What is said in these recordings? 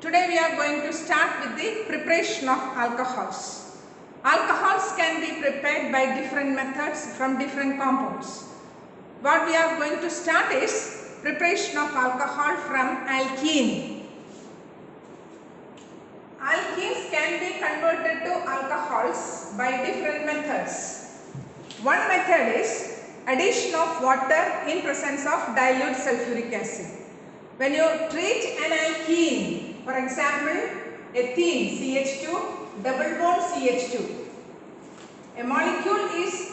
Today we are going to start with the preparation of alcohols. Alcohols can be prepared by different methods from different compounds. What we are going to start is preparation of alcohol from alkene. Alkenes can be converted to alcohols by different methods. One method is addition of water in presence of dilute sulfuric acid. When you treat an alkene, for example, ethene CH2, double bond CH2, a molecule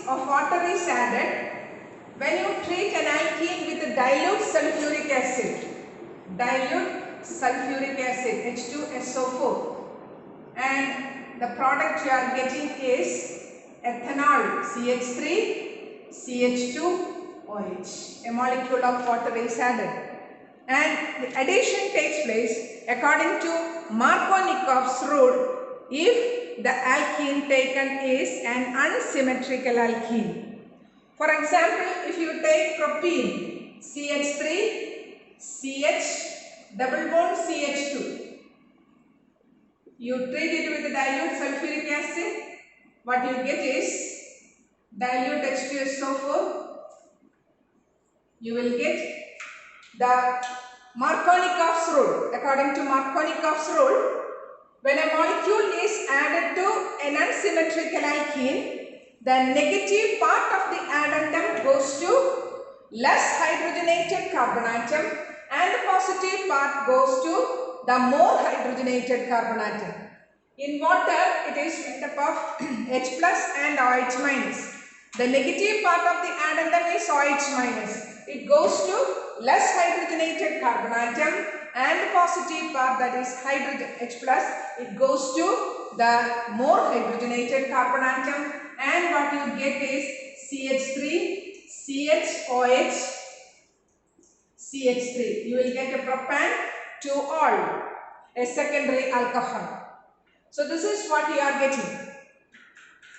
of water is added. When you treat an alkene with dilute sulfuric acid, H2SO4, and the product you are getting is ethanol CH3 CH2OH. A molecule of water is added. And the addition takes place according to Markovnikov's rule if the alkene taken is an unsymmetrical alkene. For example, if you take propene CH3 CH double bond CH2, you treat it with dilute sulfuric acid, what you get is dilute H2SO4. You will get the Markovnikov's rule. According to Markovnikov's rule, when a molecule is added to an unsymmetrical alkene, the negative part of the addendum goes to less hydrogenated carbon atom and the positive part goes to the more hydrogenated carbon atom. In water, it is made up of H plus and OH minus. The negative part of the addendum is OH minus. It goes to less hydrogenated carbon atom and the positive part, that is H plus, it goes to the more hydrogenated carbon atom, and what you get is CH3 CHOH CH3. You will get a propane to all, a secondary alcohol. So this is what you are getting.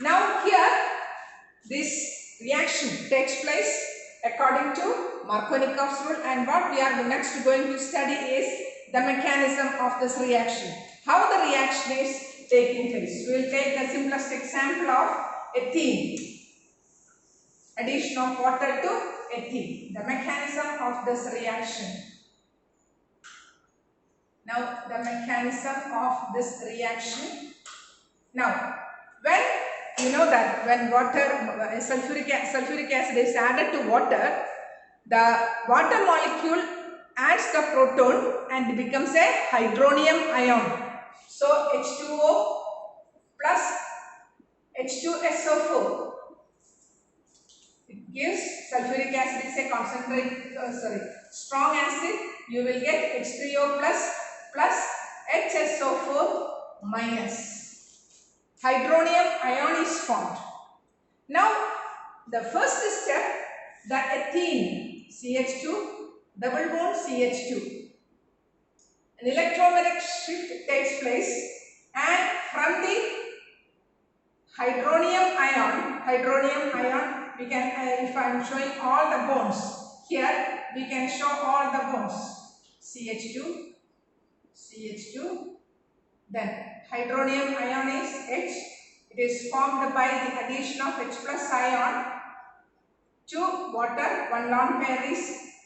Now here this reaction takes place according to Markovnikov's rule, and what we are next going to study is the mechanism of this reaction. How the reaction is taking place. We will take the simplest example of ethene. Addition of water to ethene. The mechanism of this reaction. Now the mechanism of this reaction. Now when you know that when sulfuric acid is added to water, the water molecule adds the proton and becomes a hydronium ion. So H2O plus H2SO4. It gives sulfuric acid is a strong acid. You will get H3O plus HSO4 minus. Hydronium ion is formed. Now the first step, the ethene CH2 double bond CH2. An electromagnetic shift takes place, and from the hydronium ion we can, if I am showing all the bonds here, we can show all the bonds. CH2, then hydronium ion is H. It is formed by the addition of H plus ion to water. One lone pair is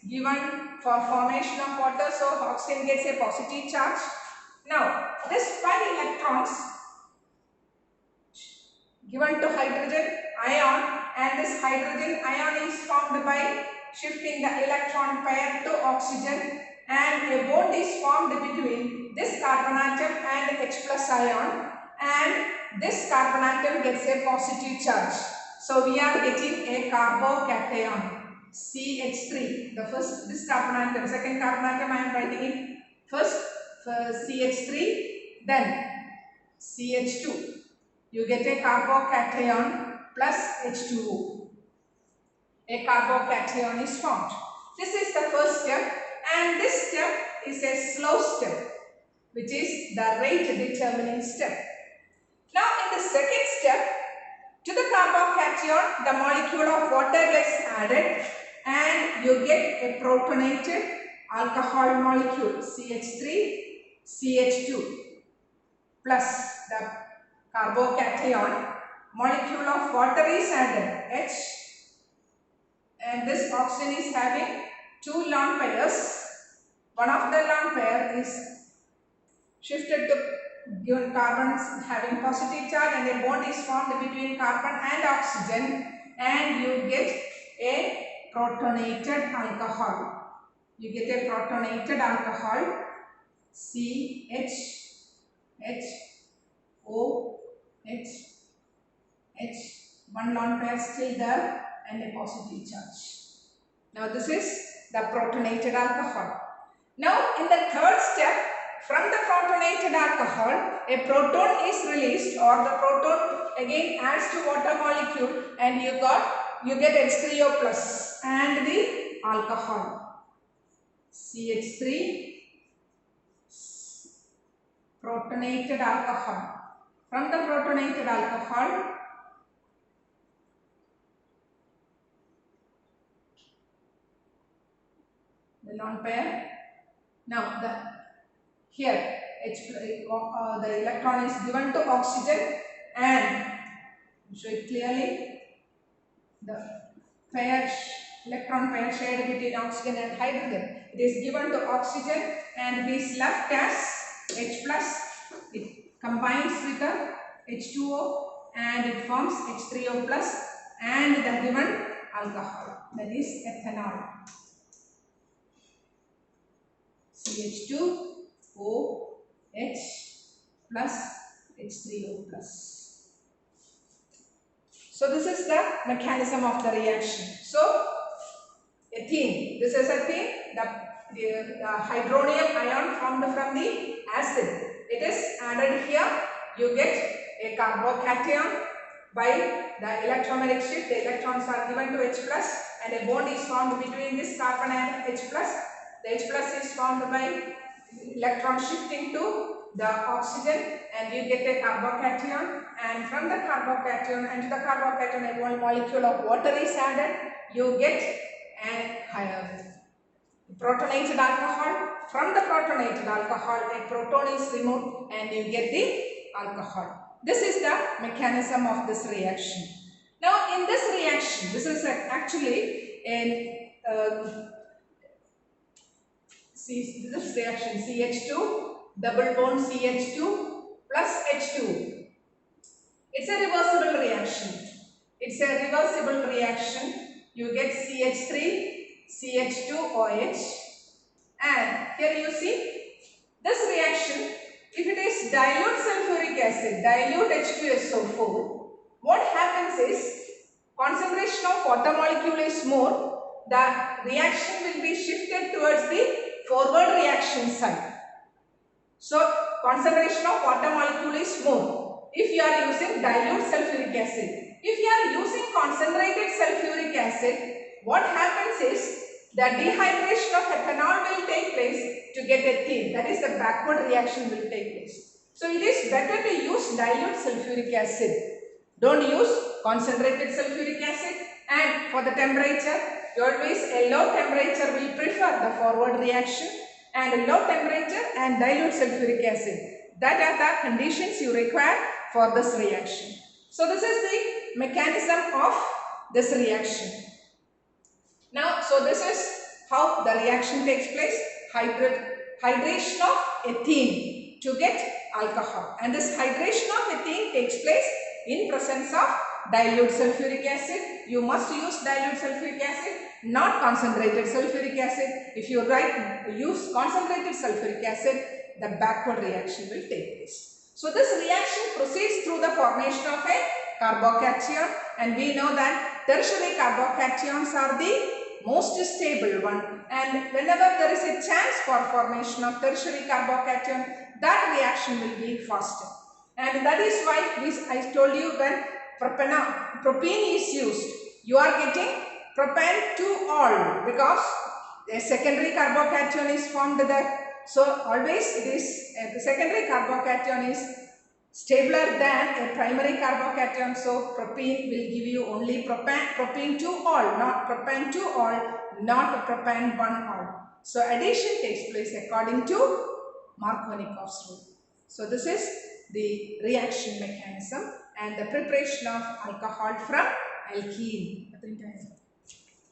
given for formation of water, so oxygen gets a positive charge. Now this 5 electrons given to hydrogen ion, and this hydrogen ion is formed by shifting the electron pair to oxygen, and a bond is formed between this carbon atom and H plus ion, and this carbon atom gets a positive charge. So we are getting a carbocation CH3. The first, this carbon atom, second carbon atom I am writing it first for CH3, then CH2. You get a carbocation plus H2O. A carbocation is formed. This is the first step, and this step is a slow step, which is the rate determining step. Now in the second step, to the carbocation, the molecule of water gets added and you get a protonated alcohol molecule CH3 CH2 plus the carbocation, molecule of water is added, H, and this oxygen is having two lone pairs. One of the lone pair is shifted to given carbons having positive charge, and a bond is formed between carbon and oxygen, and you get a protonated alcohol. You get a protonated alcohol, CH, H, O, H, H, one lone pair still there and a positive charge. Now this is the protonated alcohol. Now in the third step, from the protonated alcohol, a proton is released, or the proton again adds to water molecule, and you get H3O plus and the alcohol, CH3, protonated alcohol. From the protonated alcohol, the lone pair. Now here the electron is given to oxygen, and show it clearly, the electron pair shared between oxygen and hydrogen, it is given to oxygen and it is left as H plus. It combines with the H2O and it forms H3O plus and the given alcohol, that is ethanol, CH2OH plus H3O plus. So this is the mechanism of the reaction. So ethene, this is ethene, the hydronium ion formed from the acid. It is added here, you get a carbocation. By the electrometric shift, the electrons are given to H plus and a bond is formed between this carbon and H plus. The H plus is formed by electron shifting to the oxygen, and you get a carbocation, and from the carbocation and to the carbocation a molecule of water is added, you get a protonated alcohol. From the protonated alcohol a proton is removed and you get the alcohol. This is the mechanism of this reaction. Now in this reaction, this is actually this reaction CH2 double bond CH2 plus H2. It's a reversible reaction. It's a reversible reaction. You get CH3, CH2OH, and here you see this reaction. If it is dilute sulfuric acid, dilute H2SO4, what happens is concentration of water molecule is more, the reaction will be shifted towards the forward reaction side. So concentration of water molecule is more if you are using dilute sulfuric acid. If you are using concentrated sulfuric acid, what happens is the dehydration of ethanol will take place to get ethene. That is, the backward reaction will take place. So it is better to use dilute sulfuric acid. Don't use concentrated sulfuric acid. And for the temperature, always a low temperature will prefer the forward reaction, and a low temperature and dilute sulfuric acid. That are the conditions you require for this reaction. So this is the mechanism of this reaction. Now, so this is how the reaction takes place. Hydration of ethene to get alcohol, and this hydration of ethene takes place in presence of dilute sulfuric acid. You must use dilute sulfuric acid, not concentrated sulfuric acid. If you use concentrated sulfuric acid, the backward reaction will take place. So this reaction proceeds through the formation of a carbocation, and we know that tertiary carbocations are the most stable one, and whenever there is a chance for formation of tertiary carbocation, that reaction will be faster. And that is why I told you when propene is used, you are getting propane 2-ol because a secondary carbocation is formed there. So always it is the secondary carbocation is stabler than a primary carbocation. So propene will give you only propane 2-ol, not propane 2-ol, not propane 1-ol. So addition takes place according to Markovnikov's rule. So this is the reaction mechanism and the preparation of alcohol from alkene.